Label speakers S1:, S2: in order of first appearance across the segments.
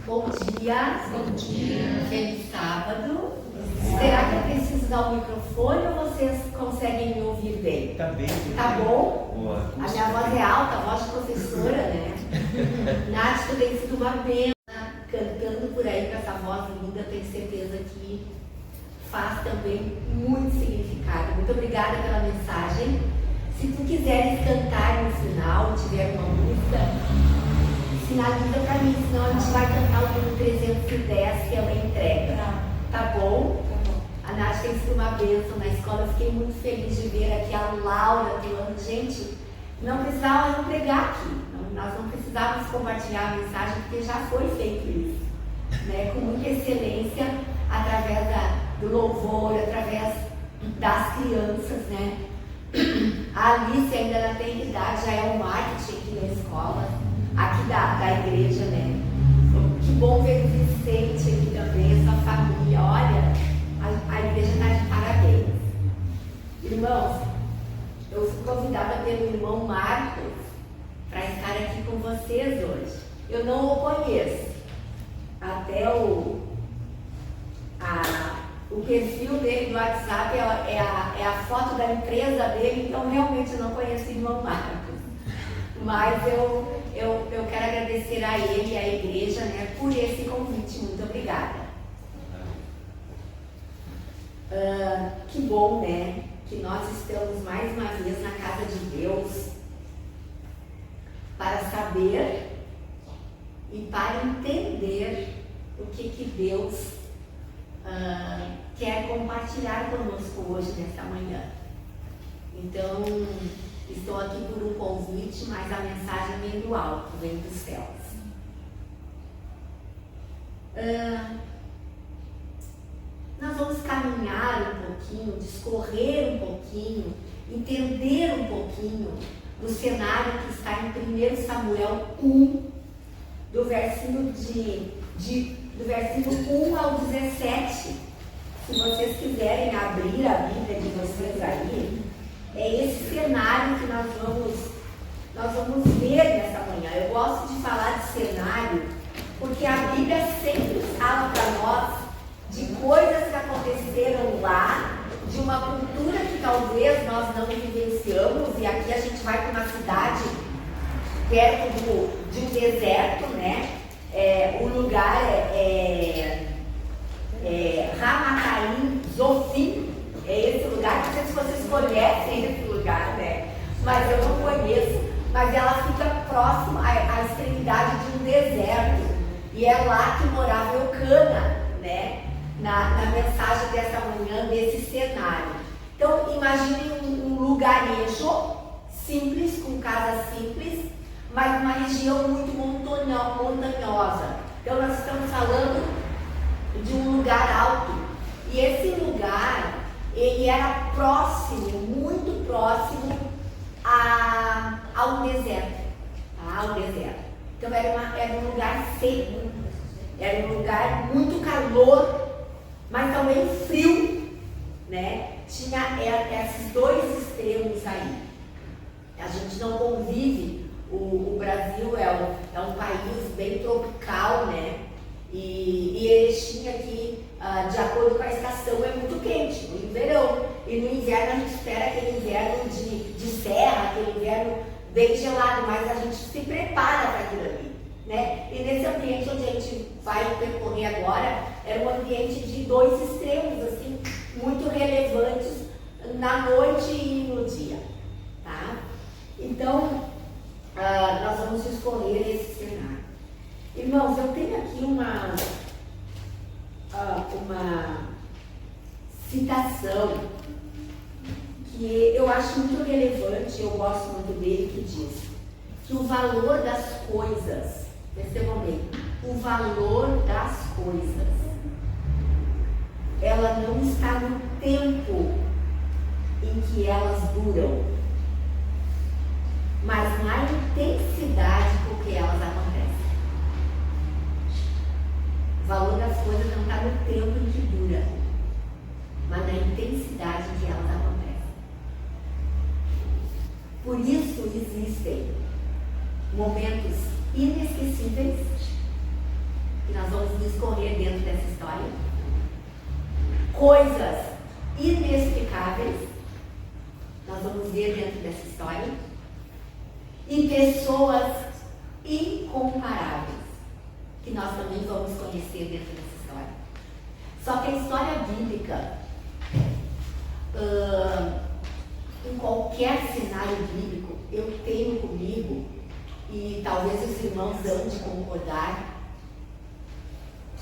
S1: Bom dia.
S2: Bom dia.
S1: Feliz sábado. Será que eu preciso dar o microfone ou vocês conseguem me ouvir bem?
S2: Tá bem.
S1: Tá bom?
S2: Boa.
S1: A minha voz é alta, a voz de professora, né? Nath, tu tem sido uma benção cantando por aí com essa voz linda, tenho certeza que faz também muito significado. Muito obrigada pela mensagem. Se tu quiseres cantar no final, tiver uma música, sinaliza pra mim, senão a gente vai cantar o número 310, que é uma entrega. Tá bom? A Nath tem sido uma bênção na escola, eu fiquei muito feliz de ver aqui a Laura atuando. Gente, não precisava pregar aqui, nós não precisávamos compartilhar a mensagem, porque já foi feito isso, né? Com muita excelência, através do louvor, através das crianças, né? A Alice ainda não tem idade, já é o marketing aqui na escola, aqui da igreja, né? Que bom ver o Vicente aqui também, essa família. Olha, a igreja está de parabéns. Irmãos, eu fui convidada pelo irmão Marcos para estar aqui com vocês hoje. Eu não o conheço. Até o perfil dele no WhatsApp é a foto da empresa dele, então realmente eu não conheço o irmão Marcos. Mas eu quero agradecer a ele e à igreja, né, por esse convite. Muito obrigada. Que bom, né, que nós estamos mais uma vez na casa de Deus para saber e para entender o que Deus quer compartilhar conosco hoje, nesta manhã. Então, estou aqui por um convite, mas a mensagem vem do alto, vem dos céus. Nós vamos caminhar um pouquinho, discorrer um pouquinho, entender um pouquinho do cenário que está em 1 Samuel 1, do versículo 1 ao 17. Se vocês quiserem abrir a Bíblia de vocês aí, é esse cenário que nós vamos ver nessa manhã. Eu gosto de falar de cenário porque a Bíblia sempre fala para nós de coisas que aconteceram lá, de uma cultura que talvez nós não vivenciamos, e aqui a gente vai para uma cidade perto de um deserto, né? O lugar é Ramataim Zofim, é esse lugar, não sei se vocês conhecem esse lugar, né? Mas eu não conheço, mas ela fica próxima à extremidade de um deserto, e é lá que morava Eucana, né? Na mensagem dessa manhã, desse cenário. Então, imagine um lugarejo simples, com casas simples, mas uma região muito montanhosa. Então, nós estamos falando de um lugar alto. E esse lugar, ele era próximo, muito próximo ao deserto. Ao deserto. Então, era um lugar seco, era um lugar muito calor, mas também frio, né? Tinha esses dois extremos aí. A gente não convive, o Brasil é um país bem tropical, né? E Erechim aqui, de acordo com a estação, é muito quente, no verão. E no inverno a gente espera aquele inverno de serra, aquele inverno bem gelado, mas a gente se prepara para aquilo ali, né? E nesse ambiente onde a gente vai percorrer agora, era um ambiente de dois extremos, assim, muito relevantes na noite e no dia, tá? Então, nós vamos escolher esse cenário. Irmãos, eu tenho aqui uma citação que eu acho muito relevante, eu gosto muito dele, que diz que o valor das coisas, percebam bem, o valor das coisas, ela não está no tempo em que elas duram, mas na intensidade com que elas acontecem. O valor das coisas não está no tempo em que dura, mas na intensidade em que elas acontecem. Por isso existem momentos inesquecíveis que nós vamos discorrer dentro dessa história. Coisas inexplicáveis nós vamos ver dentro dessa história. E pessoas incomparáveis que nós também vamos conhecer dentro dessa história. Só que a história bíblica, em qualquer cenário bíblico, eu tenho comigo, e talvez os irmãos hão de concordar,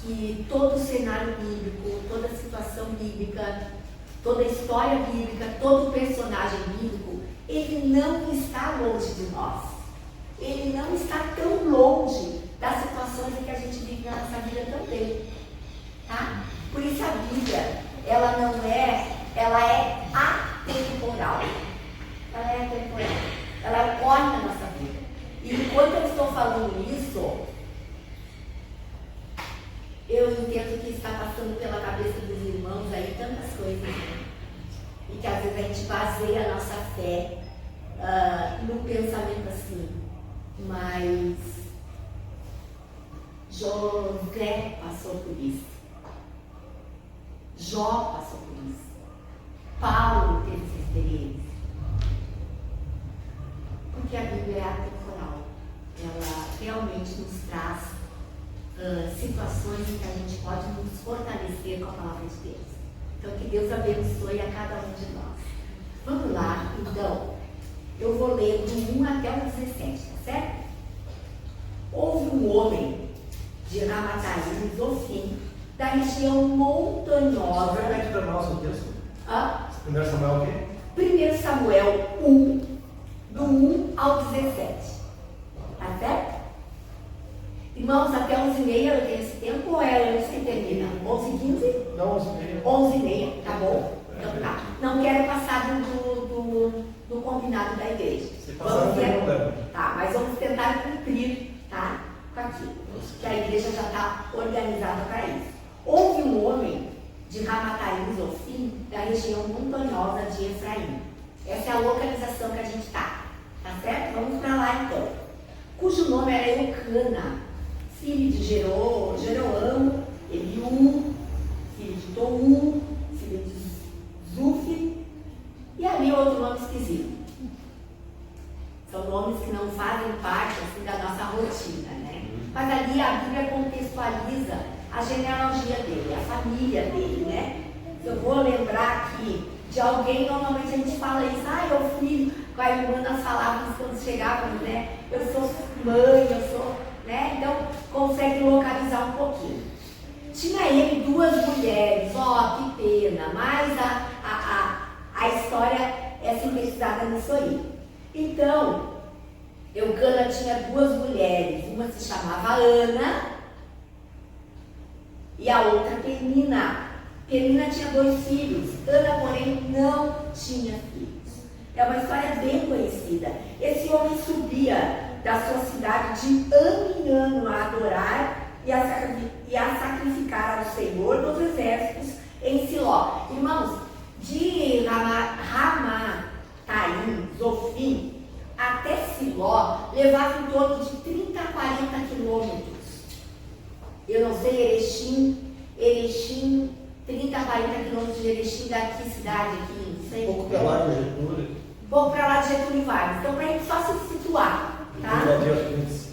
S1: que todo cenário bíblico, toda situação bíblica, toda história bíblica, todo personagem bíblico, ele não está longe de nós. Ele não está tão longe das situações em que a gente vive na nossa vida também. Tá? Por isso a Bíblia, ela é atemporal. Ela é atemporal. Ela ocorre na nossa vida. E enquanto eu estou falando isso, eu entendo que está passando pela cabeça dos irmãos aí tantas coisas, né? E que às vezes a gente baseia a nossa fé no pensamento assim. Mas José passou por isso. Jó passou por isso. Paulo teve essa experiência. Porque a Bíblia é atemporal. Ela realmente nos traz situações em que a gente pode nos fortalecer com a palavra de Deus. Então, que Deus abençoe a cada um de nós. Vamos lá, então. Eu vou ler do 1 até o 17, tá certo? Houve um homem de Ramataim, Zofim, da região montanhosa.
S2: Você repete para nós o texto?
S1: 1
S2: Samuel o quê?
S1: 1 Samuel 1, do 1 ao 17. Tá certo? Irmãos, até 11h30 eu tenho esse tempo ou é antes que termina? 11h15?
S2: Não, 11h30.
S1: 11h30, tá bom? Então tá. Não quero passar do combinado da igreja.
S2: Se passar, não tem problema.
S1: Tá, mas vamos tentar cumprir, tá? Com aquilo. Que a igreja já está organizada para isso. Houve um homem de Ramataim, Zofim, da região montanhosa de Efraim. Essa é a localização que a gente está. Tá certo? Vamos para lá então. Cujo nome era Eucana, filho de Jeroão, Eliú, filho de Tou, filho de Zuf, e ali outro nome esquisito. São nomes que não fazem parte assim, da nossa rotina, né? Mas ali a Bíblia contextualiza a genealogia dele, a família dele, né? Eu vou lembrar aqui de alguém, normalmente a gente fala isso, eu fui com a irmã nas palavras quando chegávamos, né? Eu sou mãe, eu sou, né? Então consegue localizar um pouquinho. Tinha ele 2 mulheres, que pena, mas a história é sintetizada nisso aí. Então, Eucana tinha 2 mulheres, uma se chamava Ana e a outra Penina. Penina tinha 2 filhos, Ana, porém, não tinha filhos. É uma história bem conhecida. Esse homem subia da sua cidade de ano em ano a adorar e a sacrificar ao Senhor dos Exércitos em Siló. Irmãos, de Ramataim, Zofim, até Siló, levava em torno de 30 a 40 quilômetros. Eu não sei, Erechim, 30 a 40 quilômetros de Erechim, daqui cidade aqui, não sei.
S2: Um pouco para lá de Getúlio.
S1: Um pouco para lá de Getúlio Vargas. Então, para a gente só se situar, tá?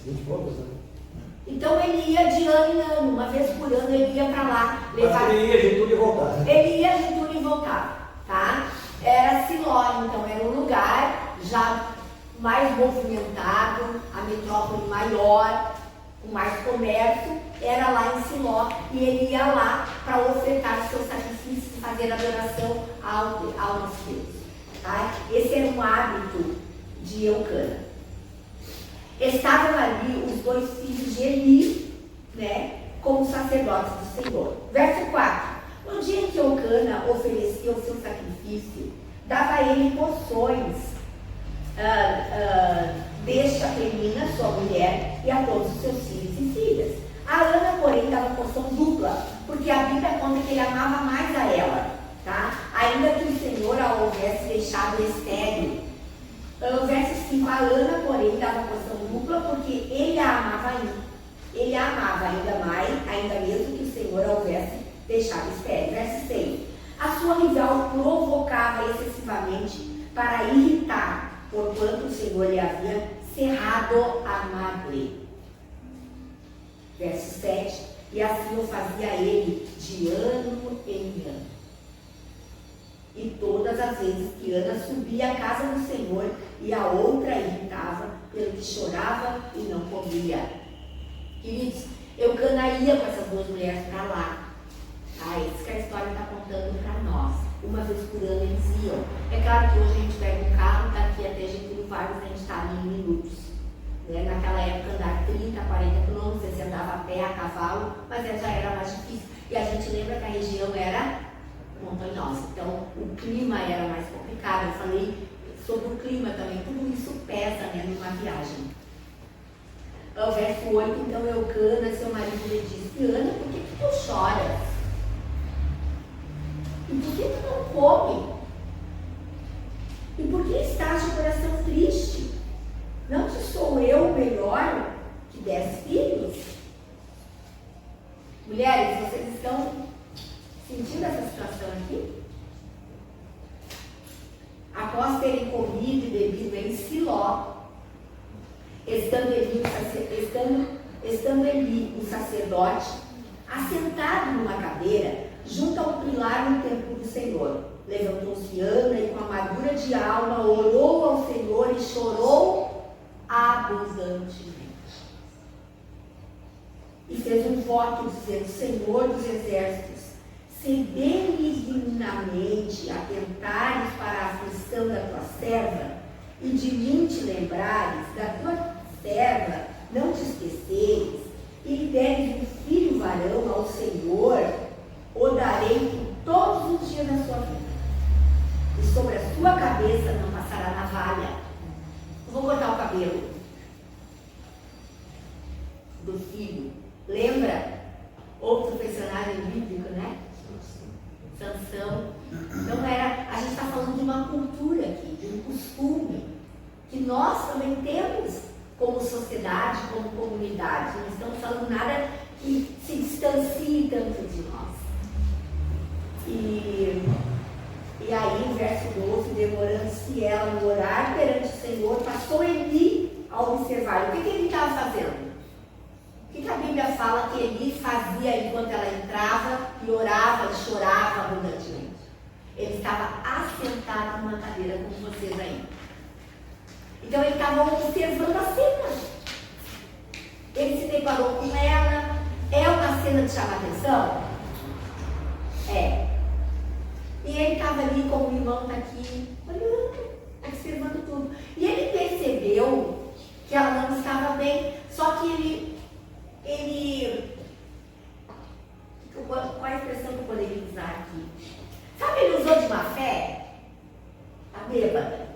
S2: 20 e poucos, né?
S1: Então, ele ia de ano em ano, uma vez por ano ele ia para lá.
S2: Mas ele ia Getúlio e voltava.
S1: Ele ia Getúlio e voltava, tá? Era Siló, então era um lugar já mais movimentado, a metrópole maior, com mais comércio, era lá em Siló, e ele ia lá para ofertar seus sacrifícios e fazer adoração ao nosso Deus. Tá? Esse era um hábito de Eucana. Estavam ali os 2 filhos de Eli, né, como sacerdotes do Senhor. Verso 4. No dia em que Eucana oferecia o seu sacrifício, dava a ele porções deste a Penina, sua mulher, e a todos os seus filhos e filhas. A Ana, porém, dava porção dupla, porque a Bíblia conta que ele amava mais a ela, tá? Ainda que o Senhor a houvesse deixado estéril. Verso 5, a Ana, porém, dava porção dupla, porque ele a amava ainda ainda mesmo que o Senhor a houvesse deixado estéril. Verso 6. A sua rival provocava excessivamente para irritar, porquanto o Senhor lhe havia cerrado a madre. Verso 7. E assim o fazia ele de ano em ano. E todas as vezes que Ana subia à casa do Senhor, e a outra irritava, pelo que chorava e não comia. Queridos, Eucana ia com essas duas mulheres para lá. Isso que a história está contando para nós. Uma vez por ano eles iam. É claro que hoje a gente pega um carro, daqui até Getúlio Vargas a gente está em minutos. Naquela época andar 30, 40 quilômetros, você andava a pé, a cavalo, mas já era mais difícil. E a gente lembra que a região era montanhosa, então o clima era mais complicado. Eu falei sobre o clima também, tudo isso pesa, numa viagem. O verso 8, então Eucana, seu marido, lhe disse: Ana, por que tu choras? E por que tu não come? E por que estás de coração triste? Não te sou eu melhor que 10 filhos? Mulheres, vocês estão sentindo essa situação aqui? Após terem comido e bebido em Siló, estando Eli, o sacerdote, assentado numa cadeira, junto ao pilar no templo do Senhor, levantou-se Ana e, com amargura de alma, orou ao Senhor e chorou abundantemente. E fez um voto dizendo: Senhor dos exércitos, se benignamente atentares para a aflição da tua serva, e de mim te lembrares, da tua serva não te esqueceres, e lhe deres um filho varão ao Senhor, o darei por todos os dias da sua vida, e sobre a sua cabeça não passará navalha. Eu vou cortar o cabelo do filho. Lembra? Outro personagem bíblico, né? Sansão. Então a gente está falando de uma cultura aqui, de um costume, que nós também temos como sociedade, como comunidade. Não estamos falando nada que se distancie tanto de nós. E aí, no verso 12, demorando-se ela no orar perante o Senhor, passou Eli a observar. O que ele estava fazendo? O que a Bíblia fala que Eli fazia enquanto ela entrava e orava e chorava abundantemente? Ele estava assentado numa cadeira como vocês aí. Então ele estava observando a cena. Ele se deparou com ela. É uma cena de chamar atenção? É. E ele estava ali, como o irmão está aqui, olhando, observando tudo. E ele percebeu que ela não estava bem, só que ele qual a expressão que eu poderia usar aqui? Sabe, ele usou de má fé? A bêbada.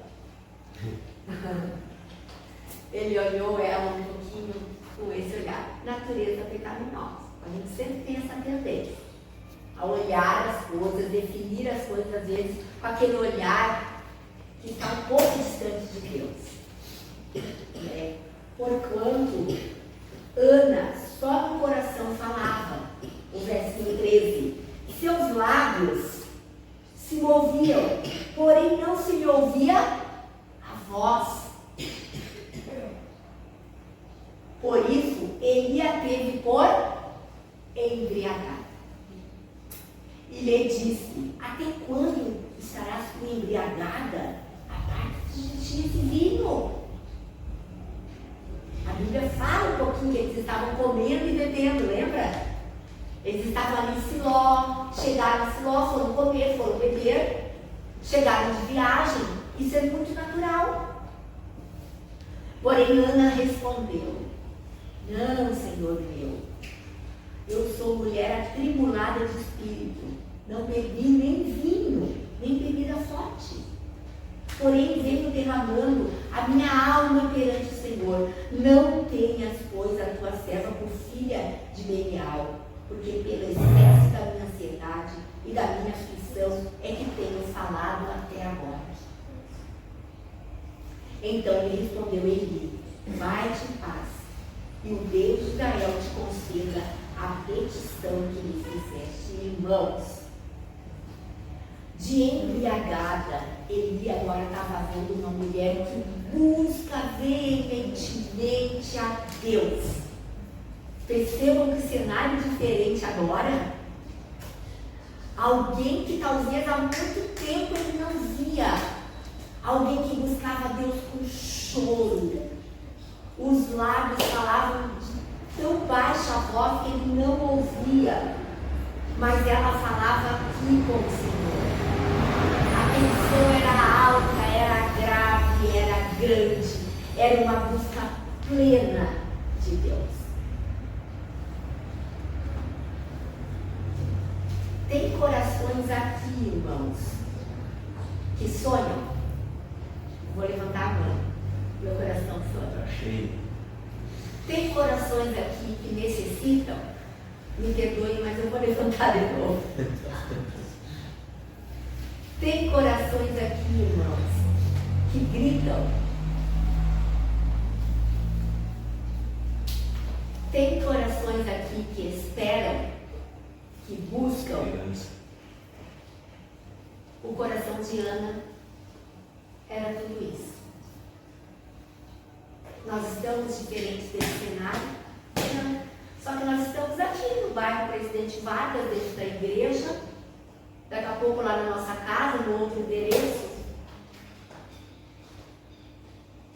S1: Ele olhou ela um pouquinho com esse olhar. Natureza pecaminosa. A gente sempre tem essa tendência a olhar as coisas, definir as coisas, às vezes, com aquele olhar que está um pouco distante de Deus. Porquanto Ana só no coração falava, o versículo 13, seus lábios se moviam, porém não se lhe ouvia a voz. Por isso, ele a teve por embriagada. E lhe disse: até quando estarás tu embriagada? Aparte-te de ti esse vinho. A Bíblia fala um pouquinho que eles estavam comendo e bebendo, lembra? Eles estavam ali em Siló, chegaram em Siló, foram comer, foram beber, chegaram de viagem. Isso é muito natural. Porém, Ana respondeu: não, Senhor meu, eu sou mulher atribulada de espírito, não bebi nem vinho, nem bebida forte. Porém, venho derramando a minha alma perante o Senhor. Não tenhas, pois, a tua serva por filha de Belial, porque pelo excesso da minha ansiedade e da minha aflição é que tenho falado até agora. Então lhe respondeu Eli: vai-te em paz, e o Deus de Israel te conceda a petição oração que lhe fizeste, irmãos. De embriagada, ele agora estava vendo uma mulher que busca veementemente a Deus. Percebam que cenário diferente agora. Alguém que talvez há muito tempo ele não via. Alguém que buscava Deus com choro. Os lábios falavam de tão baixa voz que ele não ouvia. Mas ela falava aqui com o Senhor. A tensão era alta, era grave, era grande. Era uma busca plena de Deus. Tem corações aqui, irmãos, que sonham. Vou levantar a mão. Meu coração sonha.
S2: Está cheio.
S1: Tem corações aqui que necessitam. Me perdoem, mas eu vou levantar de novo. Tem corações aqui, irmãos, que gritam. Tem corações aqui que esperam, que buscam. O coração de Ana era tudo isso. Nós estamos diferentes desse cenário. Não. Só que nós estamos aqui no bairro Presidente Vargas, dentro da igreja. Daqui a pouco lá na nossa casa, no outro endereço.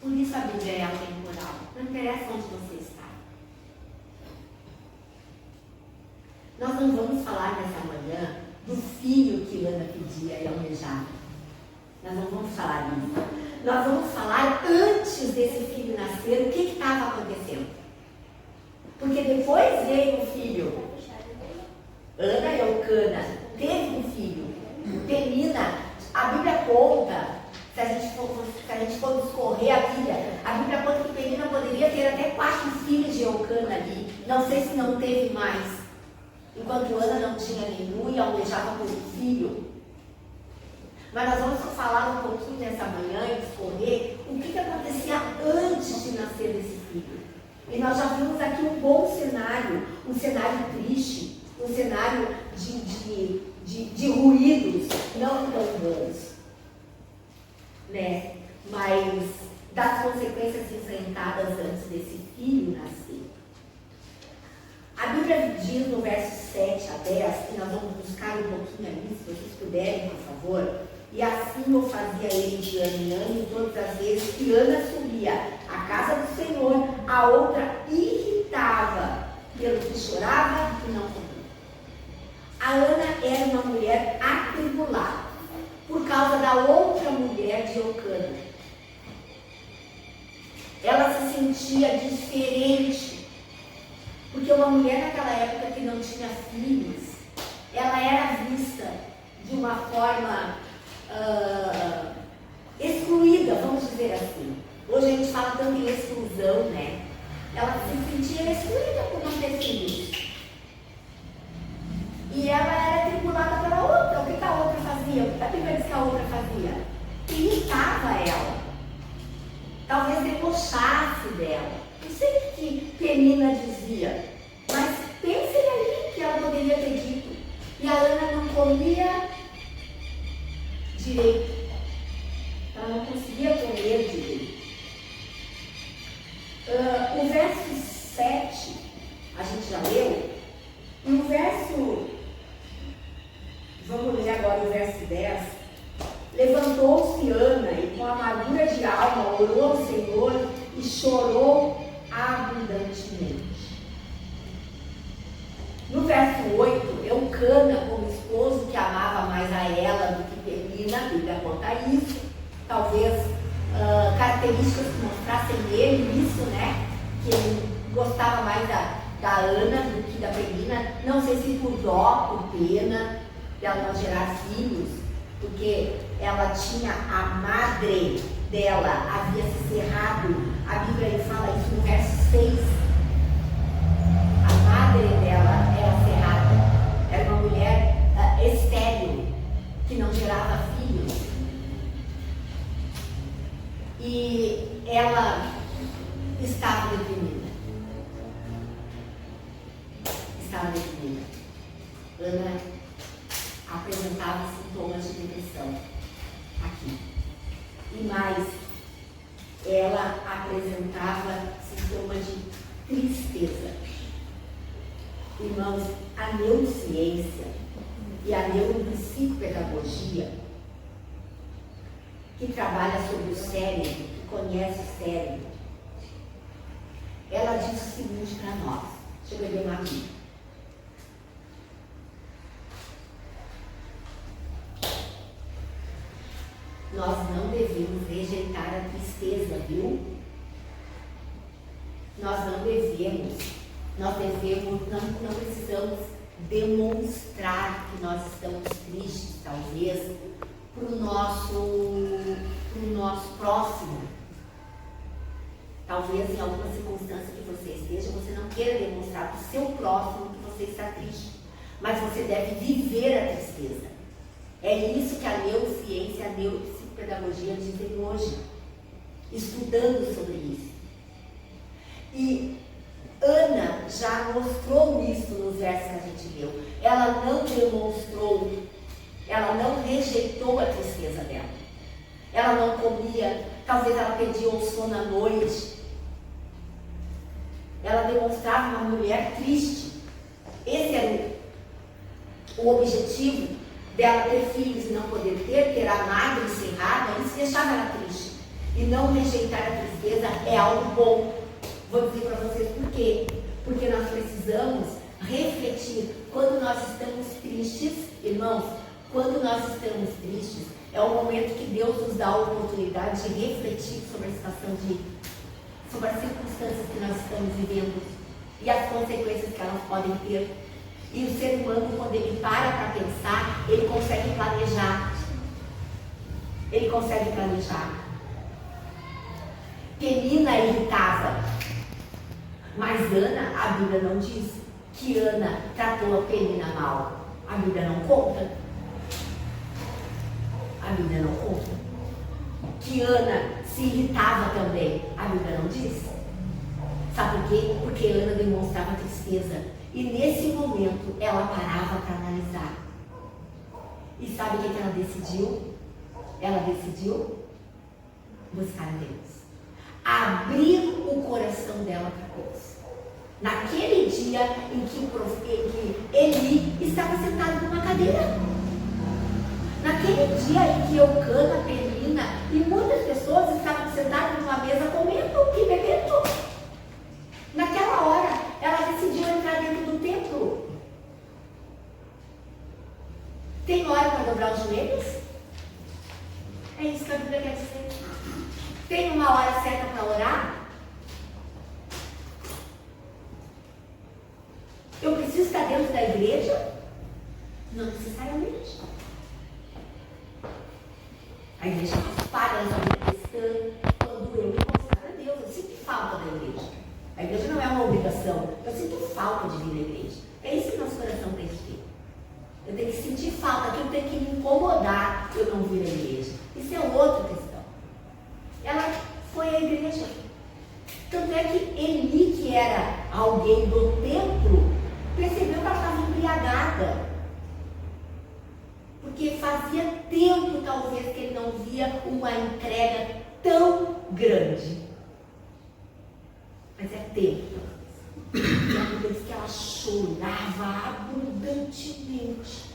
S1: Por isso a Bíblia é atemporal. Não interessa onde você está. Nós não vamos falar nessa manhã do filho que Ana pedia e almejava. Nós não vamos falar disso. Nós vamos falar antes desse filho nascer, o que estava acontecendo. Porque depois veio o filho. Ana e Elcana teve um filho. Penina, a Bíblia conta, se a gente for discorrer a Bíblia conta que Penina poderia ter até 4 filhos de Elcana ali. Não sei se não teve mais. Enquanto Ana não tinha nenhum e almejava por um filho. Mas nós vamos falar um pouquinho nessa manhã e discorrer o que acontecia antes de nascer desse filho. E nós já vimos aqui um bom cenário, um cenário triste, um cenário de ruídos não tão bons, né? Mas das consequências enfrentadas antes desse filho nascer. A Bíblia diz no verso 7 a 10, que nós vamos buscar um pouquinho ali, se vocês puderem, por favor. E assim o fazia ele de ano em ano, todas as vezes que Ana subia à casa do Senhor, a outra irritava, pelo que chorava e não comia. A Ana era uma mulher atribulada, por causa da outra mulher de Eucana. Ela se sentia diferente, porque uma mulher naquela época que não tinha filhos, ela era vista de uma forma excluída, vamos dizer assim. Hoje a gente fala tanto em exclusão, né? Ela se sentia excluída por não ter filhos. E ela era tribulada pela outra. O que a outra fazia? O que a Bíblia diz que a outra fazia? Irritava ela. Talvez debochasse dela. Não sei o que Penina dizia, mas pensem ali que ela poderia ter dito. E a Ana não comia direito. Ela não conseguia comer direito. O verso 7, a gente já leu. E o verso, vamos ler agora o verso 10. Levantou-se Ana e com amargura de alma orou ao Senhor e chorou abundantemente. No verso 8, Eucana, como esposo que amava mais a ela do que Penina, a Bíblia conta isso, talvez características que mostrassem nele isso, né? Que ele gostava mais da Ana do que da Penina, não sei se por dó, por pena, dela não gerar filhos, porque ela tinha a madre dela, havia se cerrado, a Bíblia fala isso no verso 6. A madre dela era cerrada, era uma mulher estéril, que não gerava filhos. E ela estava deprimida. Estava deprimida. Ana apresentava sintomas de depressão aqui. E mais, ela apresentava sintomas de tristeza. Irmãos, a neurociência e a neuropsicopedagogia, que trabalha sobre o cérebro, que conhece o cérebro, ela diz o seguinte para nós. Deixa eu beber uma aguinha. Nós não devemos rejeitar a tristeza, viu? Nós não precisamos demonstrar que nós estamos tristes, talvez, para o nosso próximo. Talvez em alguma circunstância que você esteja, você não queira demonstrar para o seu próximo que você está triste, mas você deve viver a tristeza. É isso que a neurociência e a neuropsicopedagogia dizem hoje, estudando sobre isso. E Ana já mostrou isso nos versos que a gente leu. Ela não demonstrou, ela não rejeitou a tristeza dela. Ela não comia, talvez ela perdia o sono à noite. Ela demonstrava uma mulher triste. Esse era o objetivo dela ter filhos e não poder ter amado e ser errada. Isso deixava ela triste. E não rejeitar a tristeza é algo bom. Vou dizer para vocês por quê. Porque nós precisamos refletir. Quando nós estamos tristes, irmãos, quando nós estamos tristes, é o momento que Deus nos dá a oportunidade de refletir sobre a situação sobre as circunstâncias que nós estamos vivendo e as consequências que elas podem ter. E o ser humano, quando ele para pensar, ele consegue planejar. Ele consegue planejar. Penina irritava. Mas Ana, a Bíblia não diz que Ana tratou a Penina mal. A Bíblia não conta. A Bíblia não conta. Que Ana se irritava também. A Bíblia não diz. Sabe por quê? Porque Ana demonstrava tristeza. E nesse momento ela parava para analisar. E sabe o que ela decidiu? Ela decidiu buscar a Deus. Abrir o coração dela para Deus. Naquele dia em que Eli estava sentado numa cadeira. Naquele dia em que Eucana, Penina e muitas pessoas estavam sentadas numa mesa comendo e bebendo. Naquela hora, ela decidiu entrar dentro do templo. Tem hora para dobrar os joelhos? É isso que a Bíblia quer dizer. Tem uma hora certa para orar? Eu preciso estar dentro da igreja? Não necessariamente. A igreja faz parte da vida cristã. Quando eu me consagro a Deus, eu sinto falta da igreja. A igreja não é uma obrigação. Eu sinto falta de vir à igreja. É isso que nosso coração tem que ter. Eu tenho que sentir falta, que eu tenho que me incomodar eu não vir à igreja. Isso é outra questão. Ela foi à igreja. Tanto é que Eli, que era alguém do templo, percebeu que ela estava embriagada. Porque fazia tempo, talvez, que ele não via uma entrega tão grande. Mas é tempo. E a Bíblia diz que ela chorava abundantemente.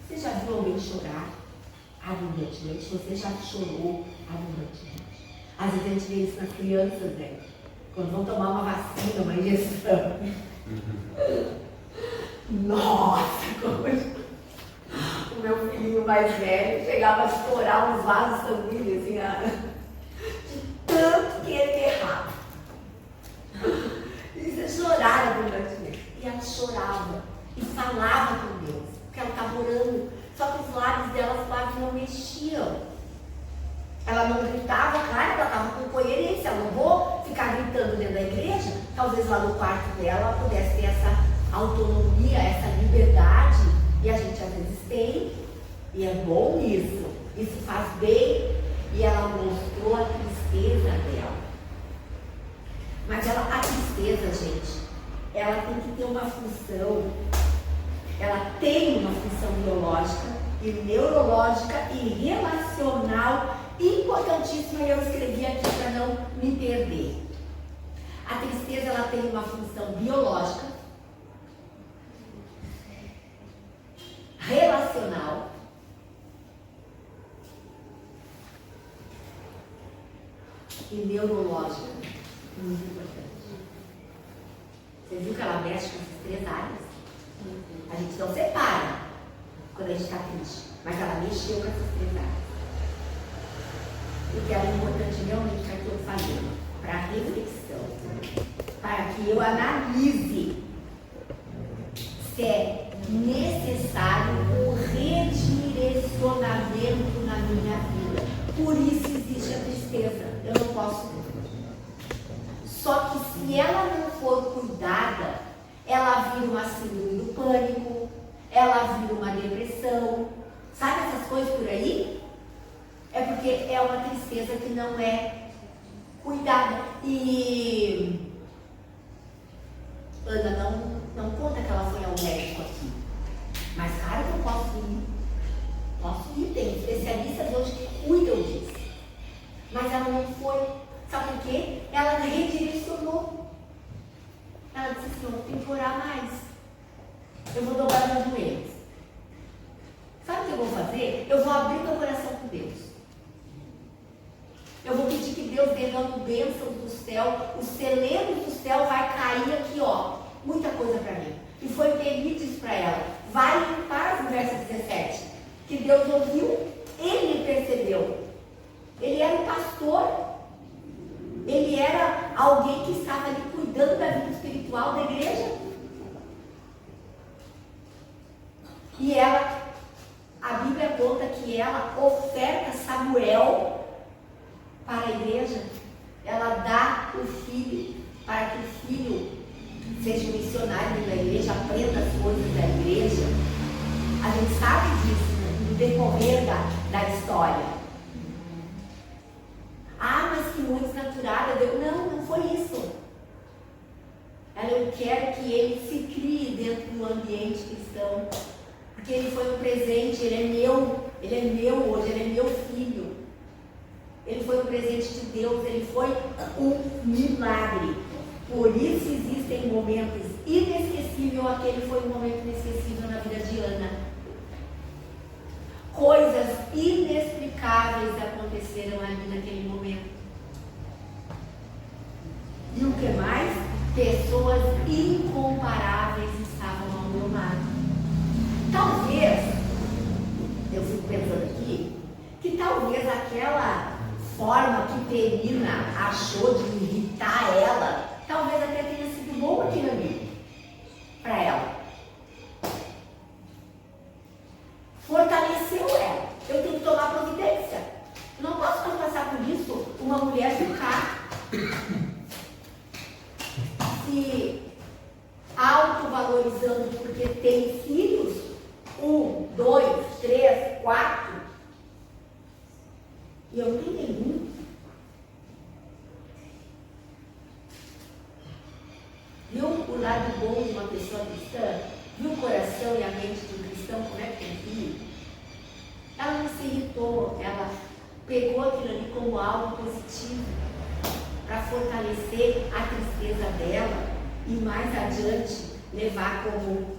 S1: Você já viu alguém chorar abundantemente? Você já chorou abundantemente? Às vezes a gente vê isso nas crianças, né? Quando vão tomar uma vacina, uma injeção. Nossa, como o meu filhinho mais velho chegava a estourar uns vasos sanguíneos, assim, de tanto que ele errava. E você chorava abundantemente. E ela chorava e falava com Deus, porque ela estava orando. Só que os lábios delas quase não mexiam. Ela não gritava, claro, ela estava com coerência. Ela não vou ficar gritando dentro da igreja. Talvez lá no quarto dela ela pudesse ter essa autonomia, essa liberdade. E a gente às vezes tem. E é bom isso. Isso faz bem. E ela mostrou a tristeza dela. Mas a tristeza, gente, ela tem que ter uma função Ela tem uma função biológica e neurológica e relacional importantíssima, e eu escrevi aqui para não me perder. A tristeza, ela tem uma função biológica, relacional e neurológica. Muito importante. Você viu que ela mexe com essas 3 áreas? A gente não separa quando a gente está triste, mas ela mexeu com essas 3 áreas. O que é importante realmente para que eu falei, para reflexão, para que eu analise se é necessário um redirecionamento na minha vida. Por isso existe a tristeza. Eu não posso. Só que se ela não for cuidada, ela vira uma síndrome do pânico, ela vira uma depressão. Sabe essas coisas por aí? É porque é uma tristeza que não é cuidada. E Ana não conta que ela foi ao médico aqui. Mas claro que eu posso ir. Posso ir, tem especialistas hoje que cuidam disso. Mas ela não foi. Sabe por quê? Ela redirecionou. Ela disse assim, eu tenho que orar mais. Eu vou dobrar meus joelhos. Sabe o que eu vou fazer? Eu vou abrir meu coração com Deus. Eu vou pedir que Deus derrame bênçãos do céu. Os celeiros do céu vai cair aqui, ó. Muita coisa para mim. E foi o que ele disse para ela. Vai em paz, no verso 17. Que Deus ouviu, ele percebeu. Ele era um pastor. Ele era alguém que estava ali cuidando da vida espiritual da igreja. E ela, a Bíblia conta que ela oferta Samuel para a igreja. Ela dá o filho para que o filho seja um missionário da igreja, aprenda as coisas da igreja. A gente sabe disso, né? No decorrer da história. Ah, mas que muito desnaturada. Não foi isso. Eu quero que ele se crie dentro do ambiente cristão. Porque ele foi um presente, ele é meu hoje, ele é meu filho. Ele foi um presente de Deus, ele foi um milagre. Por isso existem momentos inesquecíveis, aquele foi um momento inesquecível na vida de Ana. Coisas inexplicáveis aconteceram ali naquele momento. E o que mais? Pessoas incomparáveis estavam ao meu lado. Talvez, eu fico pensando aqui, que talvez aquela forma que Penina achou de irritar ela, talvez até tenha sido bom aquilo ali, para ela. Fortaleceu ela. Eu tenho que tomar providência. Não posso passar por isso, uma mulher ficar se autovalorizando porque tem filhos, 1, 2, 3, 4, e eu não tenho nenhum. Viu o lado bom de uma pessoa cristã? Viu o coração e a mente de um cristão, como é que tem filho? Ela não se irritou, ela pegou aquilo ali como algo positivo para fortalecer a tristeza dela e mais adiante levar como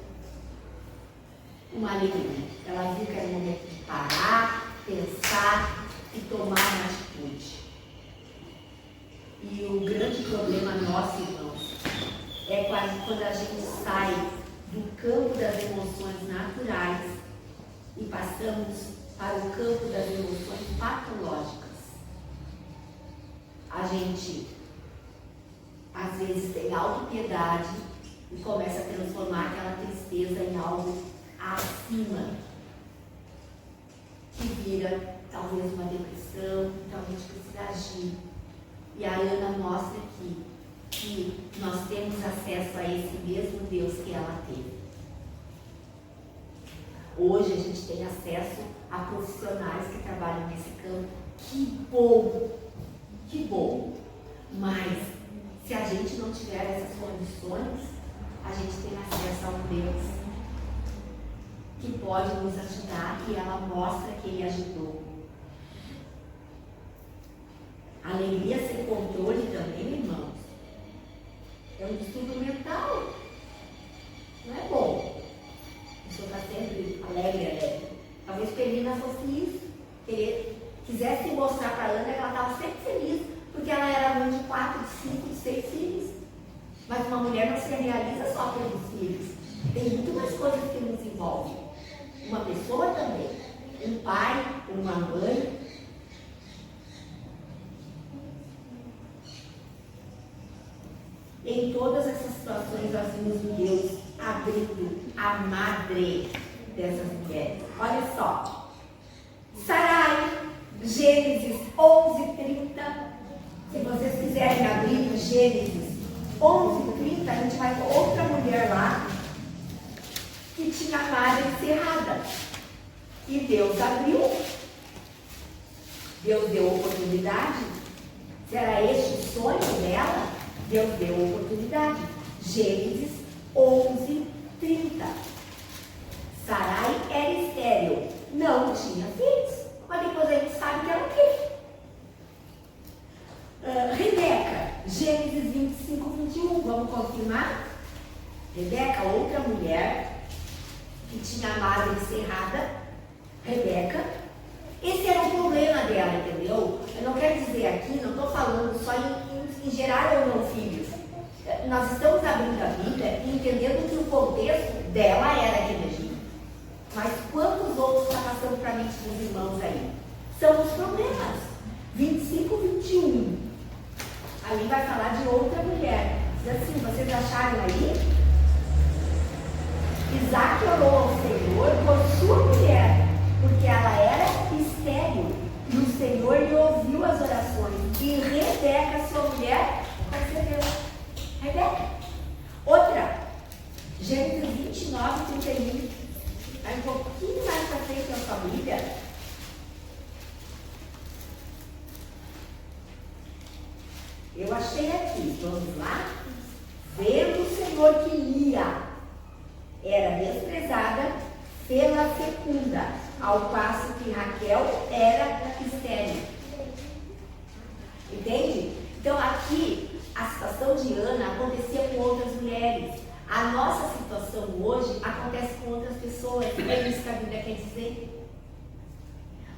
S1: uma alegria. Ela viu que era o momento de parar, pensar e tomar uma atitude. E o grande problema nosso, irmãos, é quando a gente sai do campo das emoções naturais e passamos para o campo das emoções patológicas. A gente, às vezes, tem autopiedade e começa a transformar aquela tristeza em algo acima, que vira talvez uma depressão, então a gente precisa agir. E a Ana mostra aqui que nós temos acesso a esse mesmo Deus que ela teve. Hoje a gente tem acesso a profissionais que trabalham nesse campo. Que bom! Que bom! Mas se a gente não tiver essas condições, a gente tem acesso a um Deus que pode nos ajudar e ela mostra que ele ajudou. Alegria sem controle também, irmãos, é um distúrbio mental. Não é bom. A pessoa está sempre alegre. Talvez Penina fosse isso. Quisesse mostrar para a Ana que ela estava sempre feliz, porque ela era mãe de 4, de 5, de 6 filhos. Mas uma mulher não se realiza só pelos filhos. Tem muito mais coisas que nos envolvem. Uma pessoa também. Um pai, uma mãe. Em todas essas situações, nós vimos Deus abrindo a madre dessas mulheres. Olha só. Sarai, Gênesis 11:30. Se vocês quiserem abrir Gênesis 11:30, a gente vai ver outra mulher lá que tinha a madre encerrada. E Deus abriu. Deus deu oportunidade. Se era este o sonho dela, Deus deu oportunidade. Gênesis 11:30. Sarai era estéril, não tinha filhos, mas depois a gente sabe que era o quê? Rebeca, Gênesis 25:21, vamos confirmar? Rebeca, outra mulher que tinha a madre encerrada, Rebeca. Esse era o problema dela, entendeu? Eu não quero dizer aqui, não estou falando só em gerar ou não filhos. Nós estamos abrindo a Bíblia e entendendo que o contexto dela era aquele Egito. Mas quantos outros está passando para a mente dos irmãos aí? São os problemas. 25:21. Ali vai falar de outra mulher. Diz assim, vocês acharam aí? Isaac orou ao Senhor por sua mulher, porque ela era estéril. E o Senhor lhe ouviu as orações. E Rebeca, sua mulher, percebeu. Rebeca. Outra. Gênesis 29:31. Vai um pouquinho mais para frente na sua Bíblia. Eu achei aqui. Vamos lá. Vendo o Senhor que Lia era desprezada pela fecunda, ao passo que Raquel era estéril. Entende? Então aqui a situação de Ana acontecia com outras mulheres. A nossa situação hoje acontece com outras pessoas. É isso que a Bíblia quer dizer.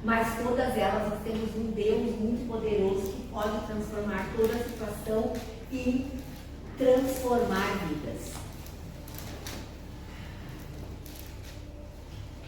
S1: Mas todas elas nós temos um Deus muito poderoso que pode transformar toda a situação e transformar vidas.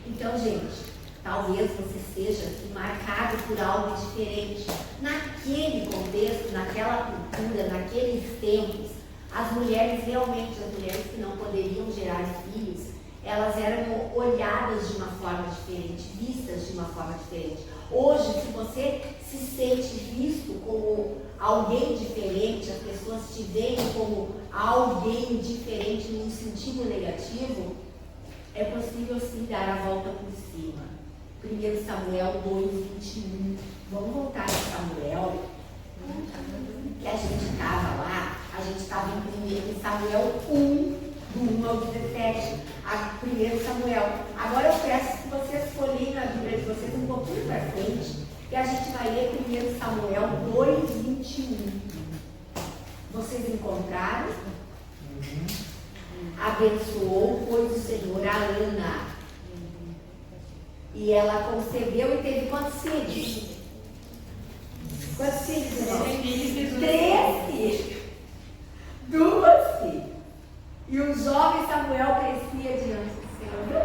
S1: Então, gente, talvez você seja marcado por algo diferente. Naquele contexto, naquela cultura, naqueles tempos, as mulheres realmente, as mulheres que não poderiam gerar filhos, elas eram olhadas de uma forma diferente, vistas de uma forma diferente. Hoje, se você se sente visto como alguém diferente, as pessoas te veem como alguém diferente num sentido negativo, é possível sim dar a volta por cima. 1 Samuel 2:21. Vamos voltar a Samuel, que a gente estava lá, a gente estava em Samuel 1, do 1 ao 17. 1 Samuel. Agora eu peço que vocês folhem na Bíblia de vocês um pouquinho para frente, e a gente vai ler 1 Samuel 2:21. Vocês encontraram? Abençoou, pois, o Senhor a Ana. E ela concebeu e teve quantos filhos? Quantos filhos, irmão? 3 filhos. 2 filhos. E o jovem Samuel crescia diante do Senhor, viu?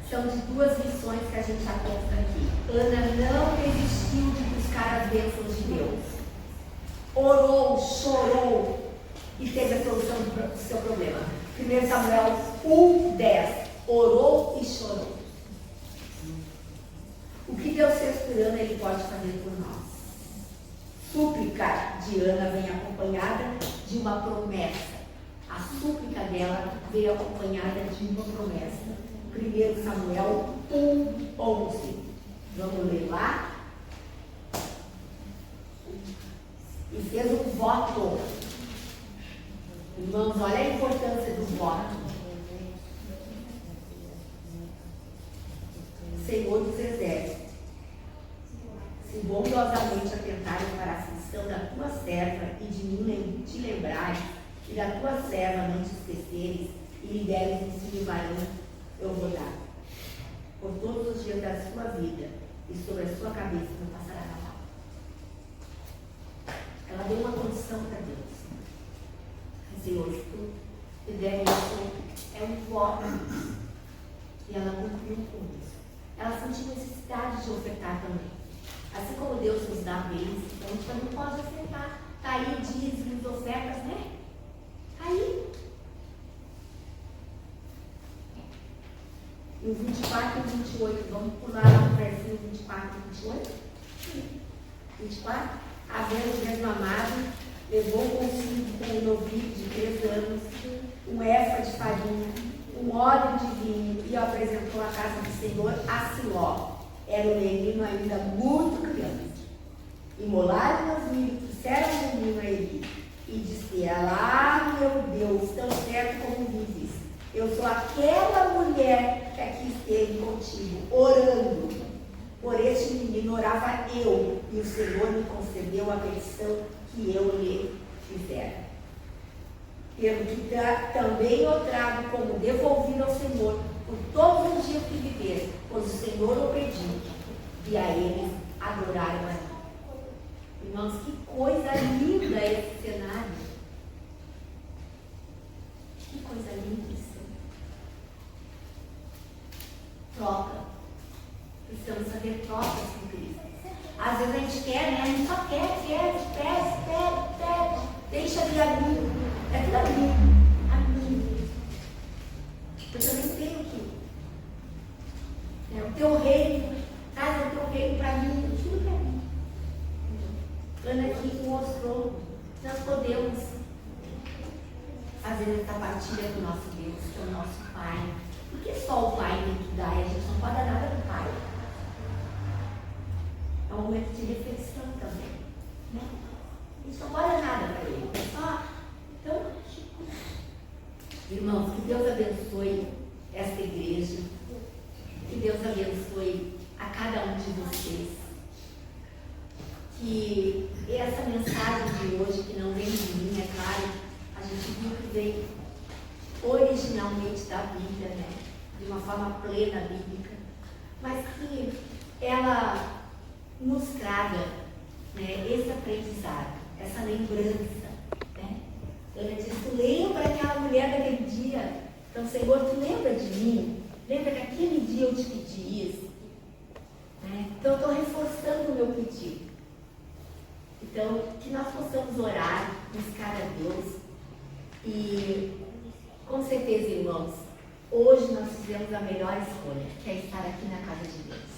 S1: São de 2 lições que a gente aponta aqui. Ana não desistiu de buscar as bênçãos de Deus. Orou, chorou e teve a solução do seu problema. 1 Samuel 1:10. Orou e chorou. O que Deus fez por Ana, Ele pode fazer por nós. Súplica de Ana vem acompanhada de uma promessa. A súplica dela veio acompanhada de uma promessa. 1 Samuel 1:11. Vamos ler lá? E fez um voto. Irmãos, olha a importância do voto. Senhor dos Exércitos, se bondosamente atentarem para a aflição da tua serva e de mim te lembrares, e da tua serva não te esqueceres, e lhe deres um filho varão, eu vou dar. Por todos os dias da sua vida, e sobre a sua cabeça não passará mal. Ela deu uma condição para Deus. Senhor, se tu me der isso, é um voto. E ela cumpriu com isso. Ela sentiu necessidade de ofertar também. Assim como Deus nos dá bens, então a gente também pode ofertar. Está aí dízimos, ofertas, né? Está aí. E o 24 e 28, vamos pular lá no versículo 24 e 28? 24. Havendo desmamado, levou consigo um novilho de 3 anos, um efa de farinha, um óleo de vinho, e o apresentou à casa do Senhor a Siló. Era um menino ainda muito criança. Imolaram os milho, trouxeram o menino a Eli, e disse ela: ah, meu Deus, tão certo como vives, eu sou aquela mulher que aqui esteve contigo, orando. Por este menino orava eu, e o Senhor me concedeu a petição que eu lhe fizera. Pelo que também eu trago como devolvido ao Senhor por todos os dias que viver, pois o Senhor o pediu, e a eles adoraram a mim. Irmãos, que coisa linda esse cenário. Que coisa linda isso. Troca. Precisamos fazer trocas com Cristo. Às vezes a gente quer, né? A gente só quer, pede. Deixa ali a mim. É tudo a mim. Eu também tenho que. O teu reino, traz o teu reino para mim, tudo para mim. Ana aqui mostrou que nós podemos fazer essa partilha com o nosso Deus, que é o nosso Pai. Porque só o Pai tem que dar e a gente não pode dar nada do Pai. É um momento de reflexão também. Né? A gente não pode dar nada para Ele. Então, irmãos, que Deus abençoe esta igreja. Que Deus abençoe a cada um de vocês. Que essa mensagem de hoje, que não vem de mim, é claro, a gente viu que vem originalmente da Bíblia, né? De uma forma plena bíblica, mas que ela nos traga, né, esse aprendizado, essa lembrança. Né? Ana disse: tu lembra aquela mulher daquele dia? Então, Senhor, tu lembra de mim? Lembra que aquele dia eu te pedi isso? Né? Então, eu estou reforçando o meu pedido. Então, que nós possamos orar, buscar a Deus. E, com certeza, irmãos, hoje nós fizemos a melhor escolha, que é estar aqui na casa de Deus.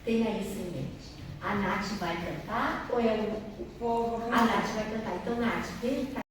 S1: Tenha isso em mente. A Nath vai cantar ou é o povo? A Nath vai cantar. Então, Nath, vem cá.